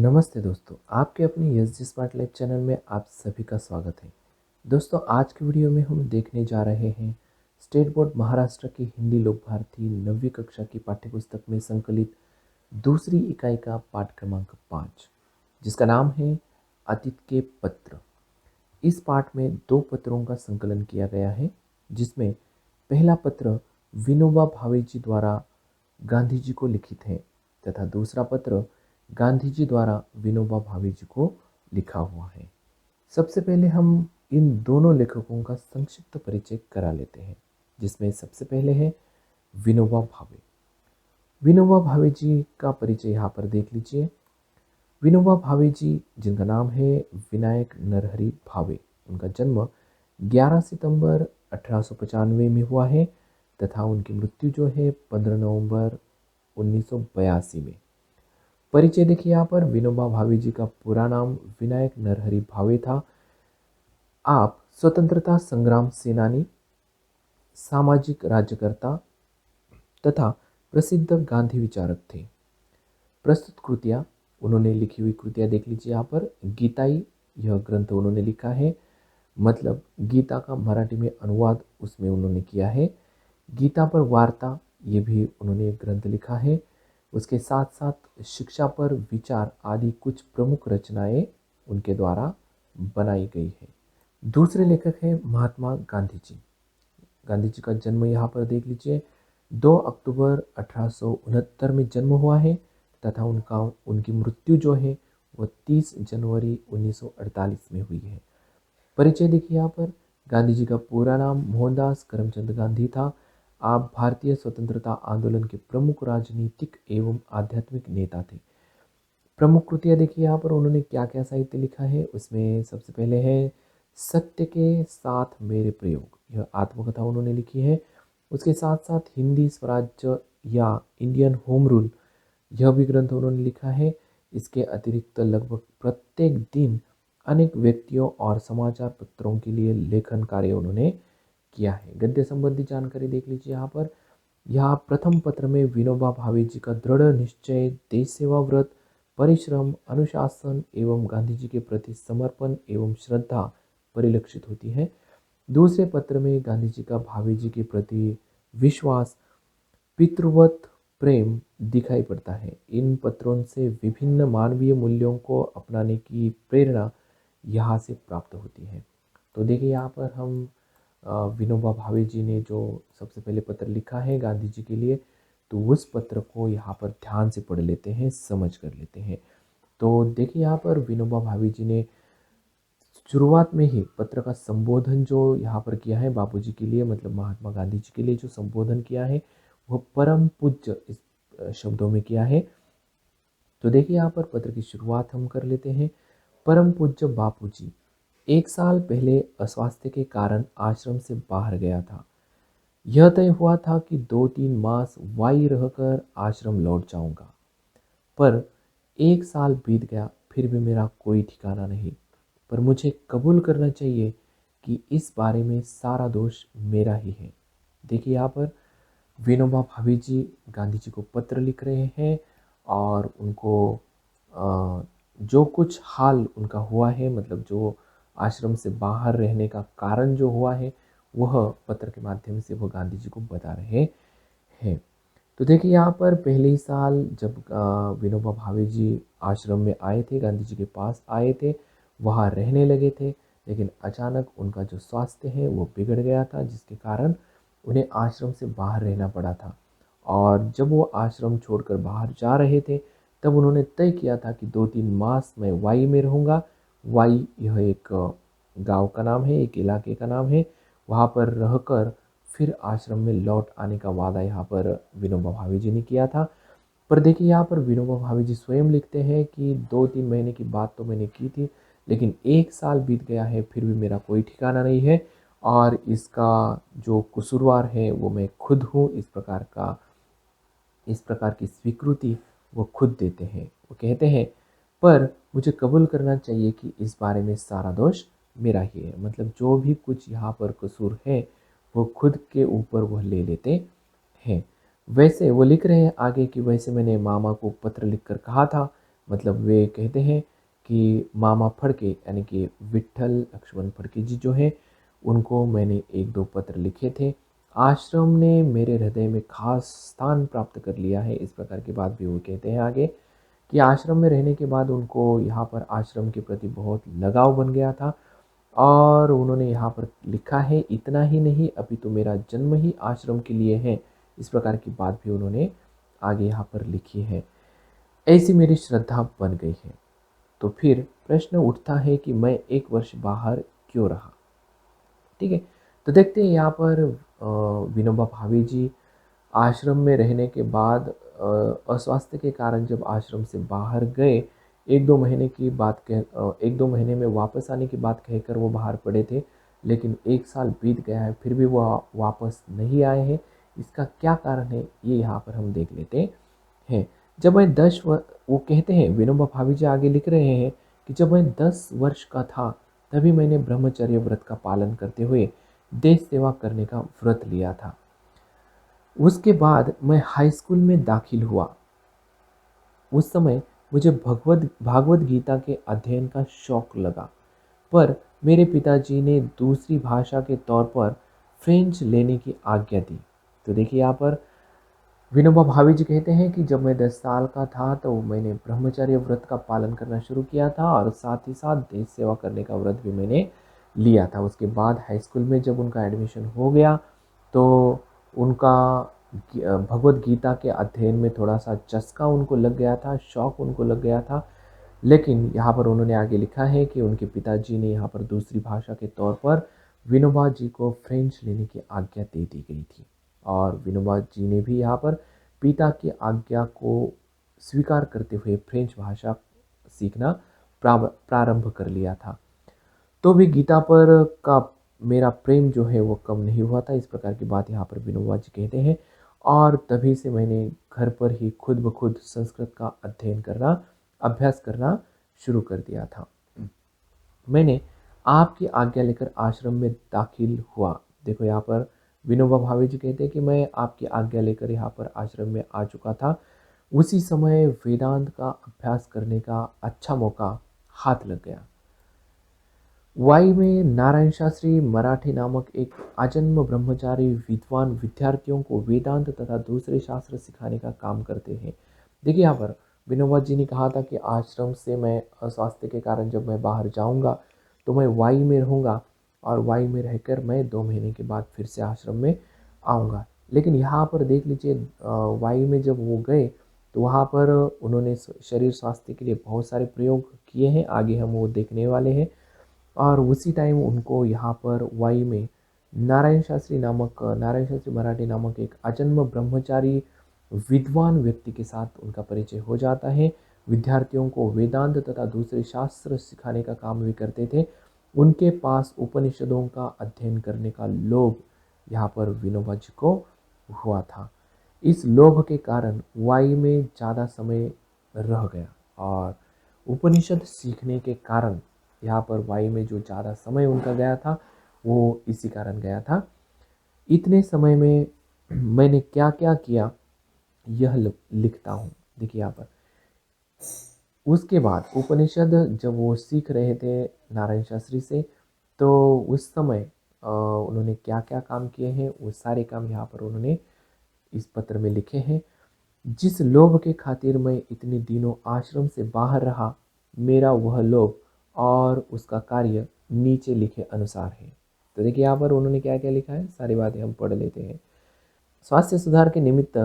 नमस्ते दोस्तों, आपके अपने S G smart life channel में आप सभी का स्वागत है। दोस्तों, आज की वीडियो में हम देखने जा रहे हैं स्टेट बोर्ड महाराष्ट्र की हिंदी लोक भारती 9वीं कक्षा की पाठ्यपुस्तक में संकलित दूसरी इकाई का पाठ क्रमांक 5, जिसका नाम है अतीत के पत्र। इस पाठ में 2 पत्रों का संकलन किया गया है, जिसमें पहला पत्र विनोबा भावे जी द्वारा गांधी जी को लिखित है तथा दूसरा पत्र गांधी जी द्वारा विनोबा भावे जी को लिखा हुआ है। सबसे पहले हम इन दोनों लेखकों का संक्षिप्त परिचय करा लेते हैं, जिसमें सबसे पहले है विनोबा भावे। विनोबा भावे जी का परिचय यहाँ पर देख लीजिए। विनोबा भावे जी, जिनका नाम है विनायक नरहरि भावे, उनका जन्म 11 सितंबर 1895 में हुआ है तथा उनकी मृत्यु जो है 15 नवंबर 1982 में। परिचय देखिए यहाँ पर, विनोबा भावे जी का पूरा नाम विनायक नरहरि भावे था। आप स्वतंत्रता संग्राम सेनानी, सामाजिक राज्यकर्ता तथा प्रसिद्ध गांधी विचारक थे। प्रस्तुत कृतियाँ, उन्होंने लिखी हुई कृतियाँ देख लीजिए यहाँ पर। गीताई, यह ग्रंथ उन्होंने लिखा है, मतलब गीता का मराठी में अनुवाद उसमें उन्होंने किया है। गीता पर वार्ता, ये भी उन्होंने एक ग्रंथ लिखा है। उसके साथ साथ शिक्षा पर विचार आदि कुछ प्रमुख रचनाएं उनके द्वारा बनाई गई है। दूसरे लेखक हैं महात्मा गांधी जी। गांधी जी का जन्म यहाँ पर देख लीजिए, 2 अक्टूबर 1869 में जन्म हुआ है तथा उनकी मृत्यु जो है वो 30 जनवरी 1948 में हुई है। परिचय देखिए यहाँ पर, गांधी जी का पूरा नाम मोहनदास करमचंद गांधी था। आप भारतीय स्वतंत्रता आंदोलन के प्रमुख राजनीतिक एवं आध्यात्मिक नेता थे। प्रमुख कृतियाँ देखिए यहाँ पर, उन्होंने क्या क्या साहित्य लिखा है। उसमें सबसे पहले है सत्य के साथ मेरे प्रयोग, यह आत्मकथा उन्होंने लिखी है। उसके साथ साथ हिंदी स्वराज्य या इंडियन होम रूल, यह भी ग्रंथ उन्होंने लिखा है। इसके अतिरिक्त लगभग प्रत्येक दिन अनेक व्यक्तियों और समाचार पत्रों के लिए लेखन कार्य उन्होंने किया है। गद्य संबंधी जानकारी देख लीजिए यहाँ पर। यहाँ प्रथम पत्र में विनोबा भावे जी का दृढ़ निश्चय, देश सेवा व्रत, परिश्रम, अनुशासन एवं गांधी जी के प्रति समर्पण एवं श्रद्धा परिलक्षित होती है। दूसरे पत्र में गांधी जी का भावे जी के प्रति विश्वास, पितृवत प्रेम दिखाई पड़ता है। इन पत्रों से विभिन्न मानवीय मूल्यों को अपनाने की प्रेरणा यहाँ से प्राप्त होती है। तो देखिए यहाँ पर हम विनोबा भावे जी ने जो सबसे पहले पत्र लिखा है गांधी जी के लिए, तो उस पत्र को यहाँ पर ध्यान से पढ़ लेते हैं, समझ कर लेते हैं। तो देखिए यहाँ पर विनोबा भावे जी ने शुरुआत में ही पत्र का संबोधन जो यहाँ पर किया है बापूजी के लिए, मतलब महात्मा गांधी जी के लिए जो संबोधन किया है वह परम पूज्य इस शब्दों में किया है। तो देखिए यहाँ पर पत्र की शुरुआत हम कर लेते हैं। परम पूज्य बापूजी, 1 साल पहले अस्वास्थ्य के कारण आश्रम से बाहर गया था। यह तय हुआ था कि 2-3 मास वाई रहकर आश्रम लौट जाऊंगा, पर 1 साल बीत गया, फिर भी मेरा कोई ठिकाना नहीं। पर मुझे कबूल करना चाहिए कि इस बारे में सारा दोष मेरा ही है। देखिए यहाँ पर विनोबा भावे जी गांधी जी को पत्र लिख रहे हैं और उनको जो कुछ हाल उनका हुआ है, मतलब जो आश्रम से बाहर रहने का कारण जो हुआ है, वह पत्र के माध्यम से वह गांधी जी को बता रहे हैं। तो देखिए यहाँ पर पहले ही साल जब विनोबा भावे जी आश्रम में आए थे, गांधी जी के पास आए थे, वहाँ रहने लगे थे, लेकिन अचानक उनका जो स्वास्थ्य है वो बिगड़ गया था, जिसके कारण उन्हें आश्रम से बाहर रहना पड़ा था। और जब वो आश्रम छोड़कर बाहर जा रहे थे, तब उन्होंने तय किया था कि 2-3 मास मैं वाई में रहूँगा। वाई यह एक गांव का नाम है, एक इलाके का नाम है। वहाँ पर रहकर फिर आश्रम में लौट आने का वादा यहाँ पर विनोबा भावे जी ने किया था। पर देखिए यहाँ पर विनोबा भावे जी स्वयं लिखते हैं कि 2-3 महीने की बात तो मैंने की थी, लेकिन 1 साल बीत गया है, फिर भी मेरा कोई ठिकाना नहीं है और इसका जो कसूरवार है वो मैं खुद हूँ। इस प्रकार की स्वीकृति वो खुद देते हैं। वो कहते हैं, पर मुझे कबूल करना चाहिए कि इस बारे में सारा दोष मेरा ही है। मतलब जो भी कुछ यहाँ पर कसूर है वो खुद के ऊपर वह ले लेते हैं। वैसे वो लिख रहे हैं आगे कि वैसे मैंने मामा को पत्र लिखकर कहा था, मतलब वे कहते हैं कि मामा फड़के यानी कि विट्ठल लक्ष्मण फड़के जी जो हैं, उनको मैंने एक दो पत्र लिखे थे। आश्रम ने मेरे हृदय में खास स्थान प्राप्त कर लिया है, इस प्रकार की बात भी वो कहते हैं आगे, कि आश्रम में रहने के बाद उनको यहाँ पर आश्रम के प्रति बहुत लगाव बन गया था। और उन्होंने यहाँ पर लिखा है, इतना ही नहीं अभी तो मेरा जन्म ही आश्रम के लिए है, इस प्रकार की बात भी उन्होंने आगे यहाँ पर लिखी है। ऐसी मेरी श्रद्धा बन गई है। तो फिर प्रश्न उठता है कि मैं एक वर्ष बाहर क्यों रहा। ठीक है, तो देखते हैं यहाँ पर विनोबा भावे जी आश्रम में रहने के बाद अस्वास्थ्य के कारण जब आश्रम से बाहर गए, एक दो महीने की बात एक दो महीने में वापस आने की बात कहकर वो बाहर पड़े थे, लेकिन एक साल बीत गया है फिर भी वो वापस नहीं आए हैं। इसका क्या कारण है ये यहाँ पर हम देख लेते हैं। जब मैं वो कहते हैं, विनोबा भावे जी आगे लिख रहे हैं कि जब मैं 10 वर्ष का था तभी मैंने ब्रह्मचर्य व्रत का पालन करते हुए देश सेवा करने का व्रत लिया था। उसके बाद मैं हाई स्कूल में दाखिल हुआ। उस समय मुझे भागवत गीता के अध्ययन का शौक लगा, पर मेरे पिताजी ने दूसरी भाषा के तौर पर फ्रेंच लेने की आज्ञा दी। तो देखिए यहाँ पर विनोबा भावे जी कहते हैं कि जब मैं 10 साल का था तो मैंने ब्रह्मचर्य व्रत का पालन करना शुरू किया था और साथ ही साथ देश सेवा करने का व्रत भी मैंने लिया था। उसके बाद हाई स्कूल में जब उनका एडमिशन हो गया तो उनका भगवत गीता के अध्ययन में थोड़ा सा चस्का उनको लग गया था, शौक उनको लग गया था। लेकिन यहाँ पर उन्होंने आगे लिखा है कि उनके पिताजी ने यहाँ पर दूसरी भाषा के तौर पर विनोबा जी को फ्रेंच लेने की आज्ञा दे दी गई थी और विनोबा जी ने भी यहाँ पर पिता की आज्ञा को स्वीकार करते हुए फ्रेंच भाषा सीखना प्रारंभ कर लिया था। तो भी गीता पर का मेरा प्रेम जो है वो कम नहीं हुआ था, इस प्रकार की बात यहाँ पर विनोबा जी कहते हैं। और तभी से मैंने घर पर ही खुद ब खुद संस्कृत का अभ्यास करना शुरू कर दिया था। मैंने आपकी आज्ञा लेकर आश्रम में दाखिल हुआ। देखो यहाँ पर विनोबा भावे जी कहते हैं कि मैं आपकी आज्ञा लेकर यहाँ पर आश्रम में आ चुका था। उसी समय वेदांत का अभ्यास करने का अच्छा मौका हाथ लग गया। वाई में नारायण शास्त्री मराठी नामक एक आजन्म ब्रह्मचारी विद्वान विद्यार्थियों को वेदांत तथा दूसरे शास्त्र सिखाने का काम करते हैं। देखिए यहाँ पर विनोबा जी ने कहा था कि आश्रम से मैं अस्वास्थ्य के कारण जब मैं बाहर जाऊंगा तो मैं वाई में रहूंगा और वाई में रहकर मैं 2 महीने के बाद फिर से आश्रम में आऊँगा। लेकिन यहाँ पर देख लीजिए, वाई में जब वो गए तो वहाँ पर उन्होंने शरीर स्वास्थ्य के लिए बहुत सारे प्रयोग किए हैं, आगे हम वो देखने वाले हैं। और उसी टाइम उनको यहाँ पर वाई में नारायण शास्त्री मराठी नामक एक अजन्म ब्रह्मचारी विद्वान व्यक्ति के साथ उनका परिचय हो जाता है। विद्यार्थियों को वेदांत तथा दूसरे शास्त्र सिखाने का काम भी करते थे। उनके पास उपनिषदों का अध्ययन करने का लोभ यहाँ पर विनोबा जी को हुआ था। इस लोभ के कारण वाई में ज़्यादा समय रह गया और उपनिषद सीखने के कारण यहाँ पर वाई में जो ज़्यादा समय उनका गया था वो इसी कारण गया था। इतने समय में मैंने क्या क्या किया यह लिखता हूँ। देखिए यहाँ पर उसके बाद उपनिषद जब वो सीख रहे थे नारायण शास्त्री से, तो उस समय उन्होंने क्या क्या काम किए हैं वो सारे काम यहाँ पर उन्होंने इस पत्र में लिखे हैं। जिस लोभ के खातिर मैं इतने दिनों आश्रम से बाहर रहा, मेरा वह लोभ और उसका कार्य नीचे लिखे अनुसार है। तो देखिए यहाँ पर उन्होंने क्या क्या लिखा है, सारी बातें हम पढ़ लेते हैं। स्वास्थ्य सुधार के निमित्त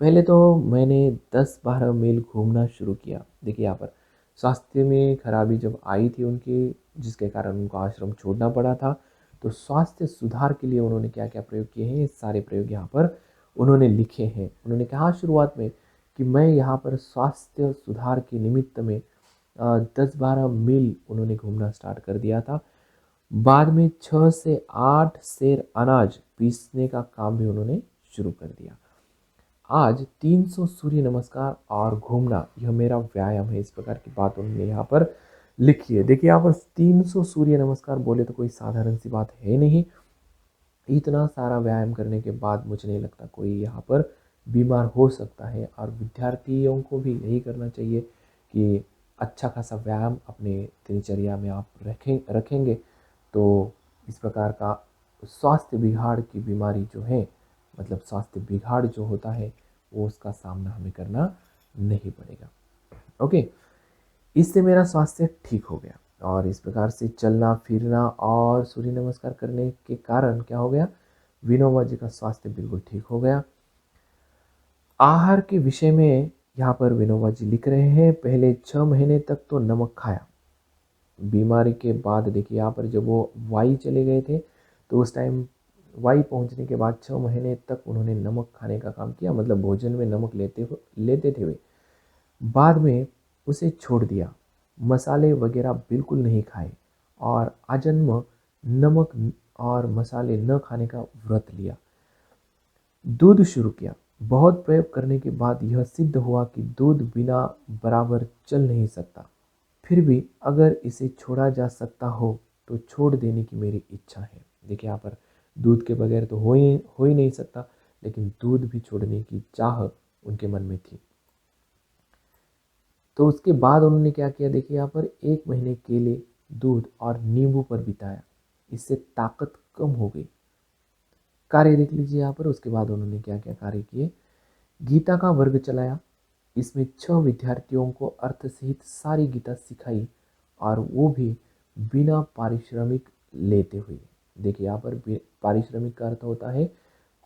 पहले तो मैंने 10-12 मील घूमना शुरू किया। देखिए यहाँ पर स्वास्थ्य में खराबी जब आई थी उनकी, जिसके कारण उनको आश्रम छोड़ना पड़ा था, तो स्वास्थ्य सुधार के लिए उन्होंने क्या क्या प्रयोग किए हैं, ये सारे प्रयोग यहाँ पर उन्होंने लिखे हैं। उन्होंने कहा शुरुआत में कि मैं यहाँ पर स्वास्थ्य सुधार के निमित्त में 10-12 मील उन्होंने घूमना स्टार्ट कर दिया था। बाद में 6 से 8 सेर अनाज पीसने का काम भी उन्होंने शुरू कर दिया। आज 300 सूर्य नमस्कार और घूमना यह मेरा व्यायाम है, इस प्रकार की बात उन्होंने यहाँ पर लिखी है। देखिए यहाँ पर 300 सूर्य नमस्कार बोले तो कोई साधारण सी बात है नहीं। इतना सारा व्यायाम करने के बाद मुझे नहीं लगता कोई यहाँ पर बीमार हो सकता है और विद्यार्थियों को भी यही करना चाहिए कि अच्छा खासा व्यायाम अपने दिनचर्या में आप रखेंगे तो इस प्रकार का स्वास्थ्य बिगाड़ की बीमारी जो है, मतलब स्वास्थ्य बिगाड़ जो होता है वो उसका सामना हमें करना नहीं पड़ेगा। ओके, इससे मेरा स्वास्थ्य ठीक हो गया और इस प्रकार से चलना फिरना और सूर्य नमस्कार करने के कारण क्या हो गया, विनोबा जी का स्वास्थ्य बिल्कुल ठीक हो गया। आहार के विषय में यहाँ पर विनोबा जी लिख रहे हैं, पहले 6 महीने तक तो नमक खाया। बीमारी के बाद देखिए यहाँ पर जब वो वाई चले गए थे तो उस टाइम वाई पहुंचने के बाद 6 महीने तक उन्होंने नमक खाने का काम किया, मतलब भोजन में नमक लेते थे वे। बाद में उसे छोड़ दिया, मसाले वगैरह बिल्कुल नहीं खाए और आजन्म नमक और मसाले न खाने का व्रत लिया। दूध शुरू किया। बहुत प्रयोग करने के बाद यह सिद्ध हुआ कि दूध बिना बराबर चल नहीं सकता। फिर भी अगर इसे छोड़ा जा सकता हो तो छोड़ देने की मेरी इच्छा है। देखिए यहाँ पर दूध के बगैर तो हो ही नहीं सकता, लेकिन दूध भी छोड़ने की चाह उनके मन में थी। तो उसके बाद उन्होंने क्या किया, देखिए यहाँ पर 1 महीने केले, दूध और नींबू पर बिताया। इससे ताकत कम हो गई। कार्य देख लीजिए यहाँ पर। उसके बाद उन्होंने क्या क्या कार्य किए, गीता का वर्ग चलाया। इसमें 6 विद्यार्थियों को अर्थ सहित सारी गीता सिखाई और वो भी बिना पारिश्रमिक लेते हुए। देखिए यहाँ पर पारिश्रमिक का अर्थ होता है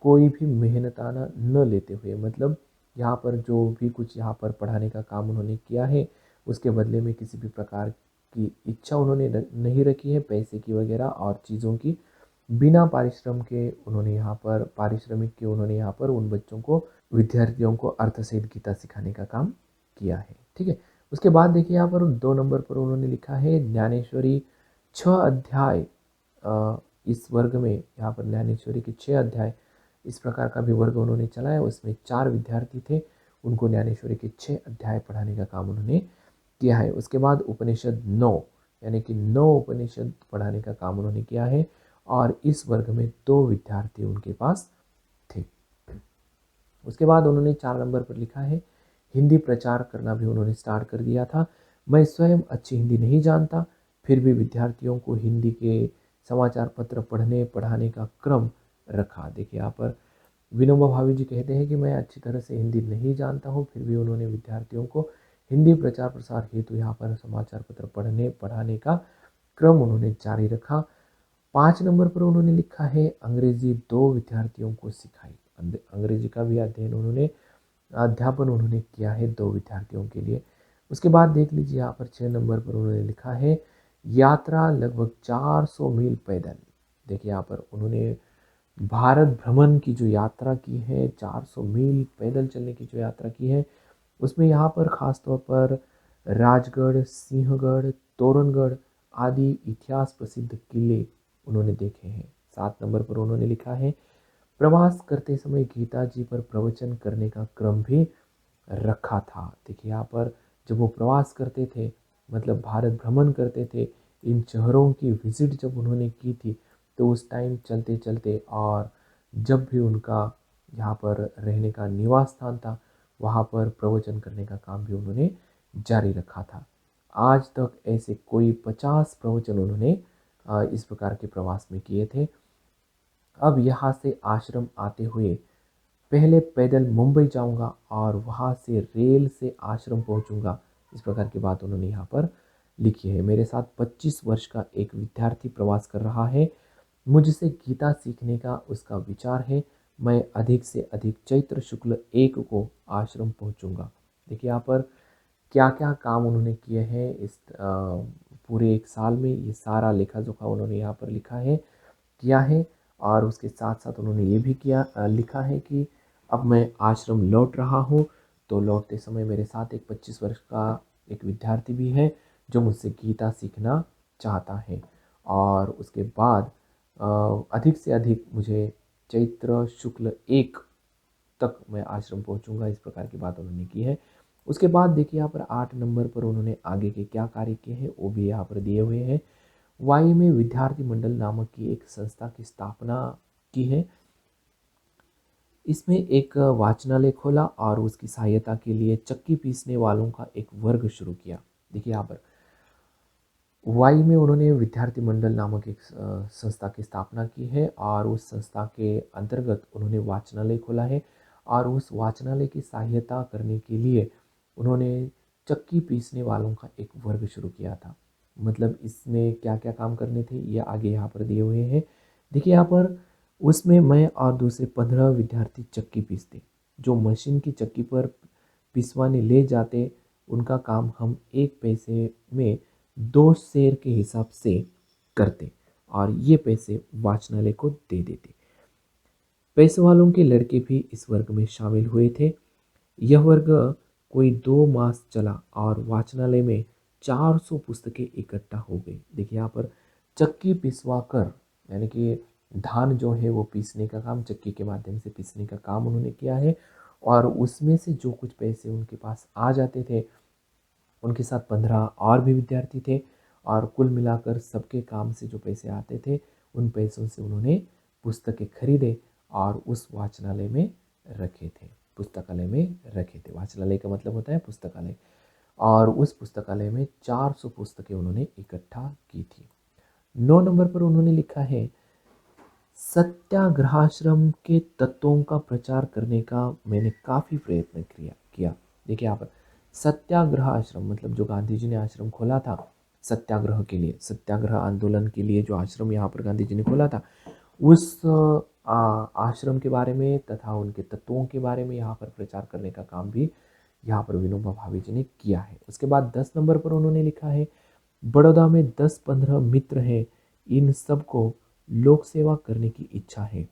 कोई भी मेहनताना न लेते हुए, मतलब यहाँ पर जो भी कुछ यहाँ पर पढ़ाने का काम उन्होंने किया है उसके बदले में किसी भी प्रकार की इच्छा उन्होंने नहीं रखी है, पैसे की वगैरह और चीज़ों की। बिना पारिश्रमिक के उन्होंने यहाँ पर उन बच्चों को, विद्यार्थियों को अर्थ सहित गीता सिखाने का काम किया है। ठीक है, उसके बाद देखिए यहाँ पर 2 नंबर पर उन्होंने लिखा है ज्ञानेश्वरी 6 अध्याय। इस वर्ग में यहाँ पर ज्ञानेश्वरी के 6 अध्याय इस प्रकार का भी वर्ग उन्होंने चलाया। उसमें 4 विद्यार्थी थे, उनको ज्ञानेश्वरी के 6 अध्याय पढ़ाने का काम उन्होंने किया है। उसके बाद उपनिषद 9 यानी कि 9 उपनिषद पढ़ाने का काम उन्होंने किया है और इस वर्ग में 2 विद्यार्थी उनके पास थे। उसके बाद उन्होंने 4 नंबर पर लिखा है हिंदी प्रचार करना भी उन्होंने स्टार्ट कर दिया था। मैं स्वयं अच्छी हिंदी नहीं जानता, फिर भी विद्यार्थियों को हिंदी के समाचार पत्र पढ़ने पढ़ाने का क्रम रखा। देखिए यहाँ पर विनोबा भावे जी कहते हैं कि मैं अच्छी तरह से हिंदी नहीं जानता हूँ, फिर भी उन्होंने विद्यार्थियों को हिंदी प्रचार प्रसार हेतु यहाँ पर समाचार पत्र पढ़ने पढ़ाने का क्रम उन्होंने जारी रखा। 5 नंबर पर उन्होंने लिखा है अंग्रेजी 2 विद्यार्थियों को सिखाई। अंग्रेजी का भी अध्यापन उन्होंने किया है 2 विद्यार्थियों के लिए। उसके बाद देख लीजिए यहाँ पर 6 नंबर पर उन्होंने लिखा है यात्रा लगभग 400 मील पैदल। देखिए यहाँ पर उन्होंने भारत भ्रमण की जो यात्रा की है, 400 मील पैदल चलने की जो यात्रा की है, उसमें यहाँ पर ख़ास तौर पर राजगढ़, सिंहगढ़, तोरणगढ़ आदि इतिहास प्रसिद्ध किले उन्होंने देखे हैं। 7 नंबर पर उन्होंने लिखा है प्रवास करते समय गीता जी पर प्रवचन करने का क्रम भी रखा था। देखिए यहाँ पर जब वो प्रवास करते थे, मतलब भारत भ्रमण करते थे, इन शहरों की विजिट जब उन्होंने की थी तो उस टाइम चलते चलते और जब भी उनका यहाँ पर रहने का निवास स्थान था वहाँ पर प्रवचन करने का काम भी उन्होंने जारी रखा था। आज तक ऐसे कोई 50 प्रवचन उन्होंने इस प्रकार के प्रवास में किए थे। अब यहाँ से आश्रम आते हुए पहले पैदल मुंबई जाऊंगा और वहाँ से रेल से आश्रम पहुंचूंगा, इस प्रकार की बात उन्होंने यहाँ पर लिखी है। मेरे साथ 25 वर्ष का एक विद्यार्थी प्रवास कर रहा है, मुझसे गीता सीखने का उसका विचार है। मैं अधिक से अधिक चैत्र शुक्ल 1 को आश्रम पहुंचूंगा। देखिए यहाँ पर क्या क्या काम उन्होंने किए हैं इस पूरे 1 साल में, ये सारा लेखा जोखा उन्होंने यहाँ पर किया है। और उसके साथ साथ उन्होंने ये भी लिखा है कि अब मैं आश्रम लौट रहा हूँ, तो लौटते समय मेरे साथ एक 25 वर्ष का एक विद्यार्थी भी है जो मुझसे गीता सीखना चाहता है और उसके बाद अधिक से अधिक मुझे चैत्र शुक्ल 1 तक मैं आश्रम पहुंचूंगा, इस प्रकार की बात उन्होंने की है। उसके बाद देखिए यहाँ पर 8 नंबर पर उन्होंने आगे के क्या कार्य किए हैं वो भी यहाँ पर दिए हुए हैं। वाई में विद्यार्थी मंडल नामक की एक संस्था की स्थापना की है। इसमें एक वाचनालय खोला और उसकी सहायता के लिए चक्की पीसने वालों का एक वर्ग शुरू किया। देखिए यहाँ पर वाई में उन्होंने विद्यार्थी मंडल नामक एक संस्था की स्थापना की है और उस संस्था के अंतर्गत उन्होंने वाचनालय खोला है और उस वाचनालय की सहायता करने के लिए उन्होंने चक्की पीसने वालों का एक वर्ग शुरू किया था। मतलब इसमें क्या क्या काम करने थे ये आगे यहाँ पर दिए हुए हैं। देखिए यहाँ पर उसमें मैं और दूसरे 15 विद्यार्थी चक्की पीसते, जो मशीन की चक्की पर पिसवाने ले जाते उनका काम हम 1 पैसे में 2 शेर के हिसाब से करते और ये पैसे वाचनालय को दे देते। पैसे वालों के लड़के भी इस वर्ग में शामिल हुए थे। यह वर्ग कोई 2 मास चला और वाचनालय में 400 पुस्तकें इकट्ठा हो गई। देखिए यहाँ पर चक्की पिसवा कर, यानी कि धान जो है वो पीसने का काम, चक्की के माध्यम से पीसने का काम उन्होंने किया है और उसमें से जो कुछ पैसे उनके पास आ जाते थे, उनके साथ 15 और भी विद्यार्थी थे और कुल मिलाकर सबके काम से जो पैसे आते थे उन पैसों से उन्होंने पुस्तकें खरीदे और उस वाचनालय में रखे थे, पुस्तकालय में रखे थे। वाचनालय का मतलब होता है पुस्तकालय। और उस पुस्तकालय में 400 पुस्तकें उन्होंने इकट्ठा की थी। 9 नंबर पर उन्होंने लिखा है, सत्याग्रहाश्रम के तत्वों का प्रचार करने का मैंने काफ़ी प्रयत्न किया। देखिए यहाँ पर सत्याग्रह आश्रम मतलब जो गांधी जी ने आश्रम खोला था सत्याग्रह के लिए, सत्याग्रह आंदोलन के लिए जो आश्रम यहाँ पर गांधी जी ने खोला था, उस आश्रम के बारे में तथा उनके तत्वों के बारे में यहाँ पर प्रचार करने का काम भी यहाँ पर विनोबा भावे जी ने किया है। उसके बाद 10 नंबर पर उन्होंने लिखा है, बड़ौदा में 10-15 मित्र हैं, इन सबको लोक सेवा करने की इच्छा है।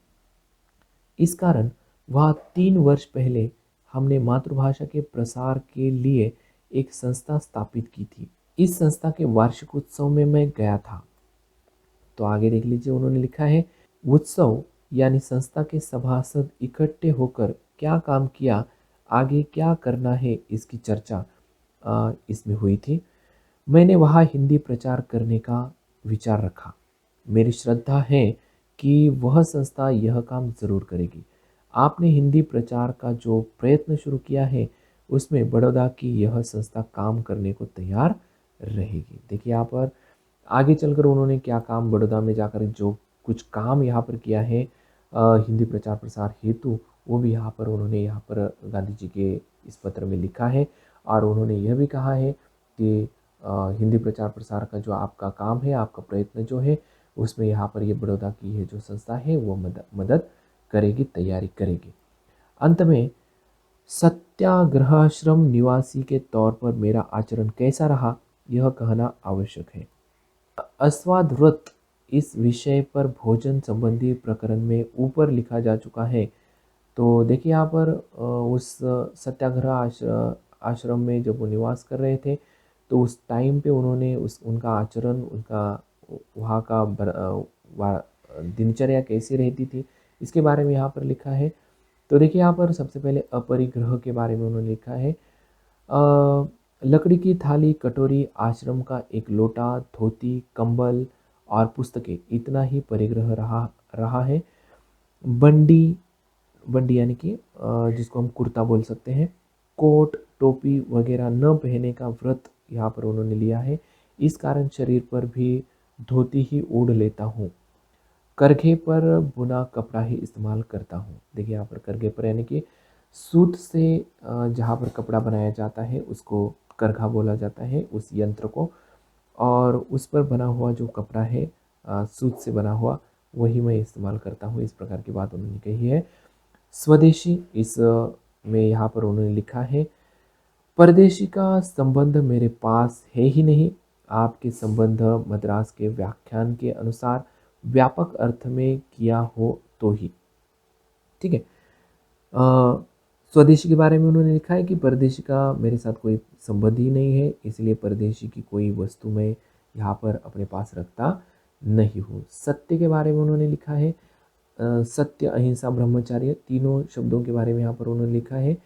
इस कारण वह 3 वर्ष पहले हमने मातृभाषा के प्रसार के लिए एक संस्था स्थापित की थी। इस संस्था के वार्षिक उत्सव में मैं गया था। तो आगे देख लीजिए, उन्होंने लिखा है, उत्सव यानी संस्था के सभासद इकट्ठे होकर क्या काम किया, आगे क्या करना है, इसकी चर्चा इसमें हुई थी। मैंने वहाँ हिंदी प्रचार करने का विचार रखा। मेरी श्रद्धा है कि वह संस्था यह काम ज़रूर करेगी। आपने हिंदी प्रचार का जो प्रयत्न शुरू किया है उसमें बड़ौदा की यह संस्था काम करने को तैयार रहेगी। देखिए यहाँ पर आगे चलकर उन्होंने क्या काम बड़ौदा में जाकर जो कुछ काम यहाँ पर किया है हिंदी प्रचार प्रसार हेतु, वो भी यहाँ पर उन्होंने यहाँ पर गांधी जी के इस पत्र में लिखा है। और उन्होंने यह भी कहा है कि हिंदी प्रचार प्रसार का जो आपका काम है, आपका प्रयत्न जो है, उसमें यहाँ पर ये बड़ौदा की ये जो संस्था है वो मदद करेगी, तैयारी करेगी। अंत में सत्याग्रहाश्रम निवासी के तौर पर मेरा आचरण कैसा रहा यह कहना आवश्यक है। अस्वाद व्रत इस विषय पर भोजन संबंधी प्रकरण में ऊपर लिखा जा चुका है। तो देखिए यहाँ पर उस सत्याग्रह आश्रम में जब वो निवास कर रहे थे तो उस टाइम पे उन्होंने उनका आचरण, उनका वहाँ का दिनचर्या कैसी रहती थी, इसके बारे में यहाँ पर लिखा है। तो देखिए यहाँ पर सबसे पहले अपरिग्रह के बारे में उन्होंने लिखा है, लकड़ी की थाली, कटोरी, आश्रम का एक लोटा, धोती, कंबल और पुस्तकें, इतना ही परिग्रह रहा है। बंडी बंडी यानी कि जिसको हम कुर्ता बोल सकते हैं, कोट, टोपी वगैरह न पहनने का व्रत यहाँ पर उन्होंने लिया है। इस कारण शरीर पर भी धोती ही ओढ़ लेता हूँ। करघे पर बुना कपड़ा ही इस्तेमाल करता हूँ। देखिए यहाँ पर करघे पर यानी कि सूत से जहाँ पर कपड़ा बनाया जाता है उसको करघा बोला जाता है, उस यंत्र को। और उस पर बना हुआ जो कपड़ा है सूत से बना हुआ, वही मैं इस्तेमाल करता हूँ। इस प्रकार की बात उन्होंने कही है। स्वदेशी इस में यहाँ पर उन्होंने लिखा है, परदेशी का संबंध मेरे पास है ही नहीं। आपके संबंध मद्रास के व्याख्यान के अनुसार व्यापक अर्थ में किया हो तो ही। ठीक है। स्वदेशी के बारे में उन्होंने लिखा है कि परदेशी का मेरे साथ कोई संबंध ही नहीं है, इसलिए परदेशी की कोई वस्तु मैं यहाँ पर अपने पास रखता नहीं हूँ। सत्य के बारे में उन्होंने लिखा है, सत्य, अहिंसा, ब्रह्मचर्य, तीनों शब्दों के बारे में यहाँ पर उन्होंने लिखा है।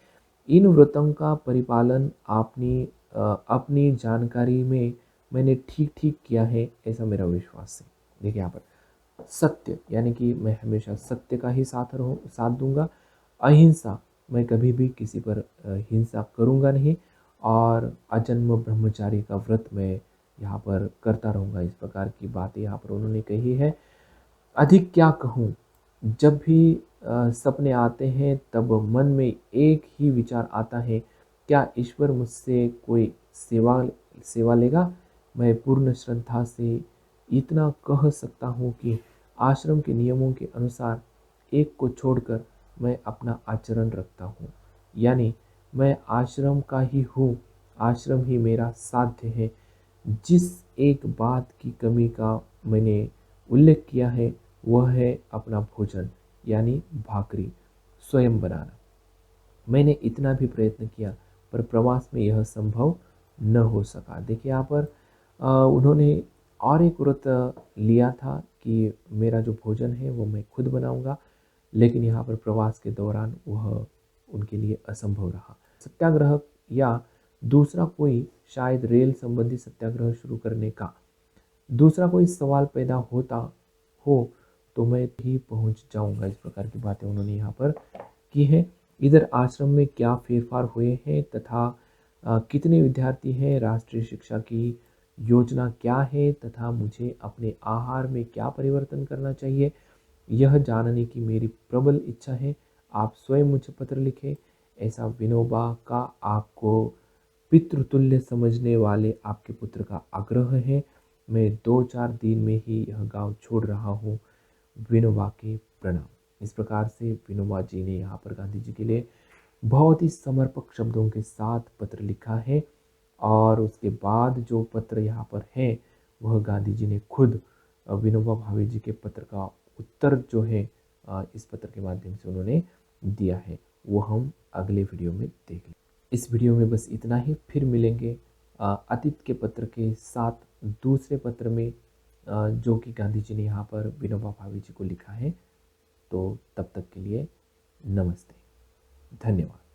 इन व्रतों का परिपालन अपनी जानकारी में मैंने ठीक ठीक किया है, ऐसा मेरा विश्वास है। देखिए यहाँ पर सत्य यानी कि मैं हमेशा सत्य का ही साथ दूंगा। अहिंसा, मैं कभी भी किसी पर हिंसा करूँगा नहीं और अजन्म ब्रह्मचारी का व्रत मैं यहाँ पर करता रहूँगा। इस प्रकार की बातें यहाँ पर उन्होंने कही है। अधिक क्या कहूँ, जब भी सपने आते हैं तब मन में एक ही विचार आता है, क्या ईश्वर मुझसे कोई सेवा सेवा लेगा? मैं पूर्ण श्रद्धा से इतना कह सकता हूँ कि आश्रम के नियमों के अनुसार एक को छोड़कर मैं अपना आचरण रखता हूँ। यानी मैं आश्रम का ही हूँ, आश्रम ही मेरा साध्य है। जिस एक बात की कमी का मैंने उल्लेख किया है वह है अपना भोजन, यानी भाकरी स्वयं बनाना। मैंने इतना भी प्रयत्न किया पर प्रवास में यह संभव न हो सका। देखिए यहाँ पर उन्होंने और एक व्रत लिया था कि मेरा जो भोजन है वो मैं खुद बनाऊंगा, लेकिन यहाँ पर प्रवास के दौरान वह उनके लिए असंभव रहा। सत्याग्रह या दूसरा कोई, शायद रेल संबंधी सत्याग्रह शुरू करने का दूसरा कोई सवाल पैदा होता हो तो मैं भी पहुंच जाऊंगा। इस प्रकार की बातें उन्होंने यहाँ पर की है। इधर आश्रम में क्या फेरफार हुए हैं तथा कितने विद्यार्थी हैं, राष्ट्रीय शिक्षा की योजना क्या है तथा मुझे अपने आहार में क्या परिवर्तन करना चाहिए, यह जानने की मेरी प्रबल इच्छा है। आप स्वयं मुझे पत्र लिखें। ऐसा विनोबा का आपको पितृतुल्य समझने वाले आपके पुत्र का आग्रह है। मैं 2-4 दिन में ही यह गांव छोड़ रहा हूँ। विनोबा के प्रणाम। इस प्रकार से विनोबा जी ने यहाँ पर गांधी जी के लिए बहुत ही समर्पक शब्दों के साथ पत्र लिखा है और उसके बाद जो पत्र यहाँ पर है वह गांधी जी ने खुद विनोबा भावे जी के पत्र का उत्तर जो है इस पत्र के माध्यम से उन्होंने दिया है, वो हम अगले वीडियो में देख लेंगे। इस वीडियो में बस इतना ही, फिर मिलेंगे अतीत के पत्र के साथ दूसरे पत्र में जो कि गांधी जी ने यहाँ पर विनोबा भावे जी को लिखा है। तो तब तक के लिए नमस्ते, धन्यवाद।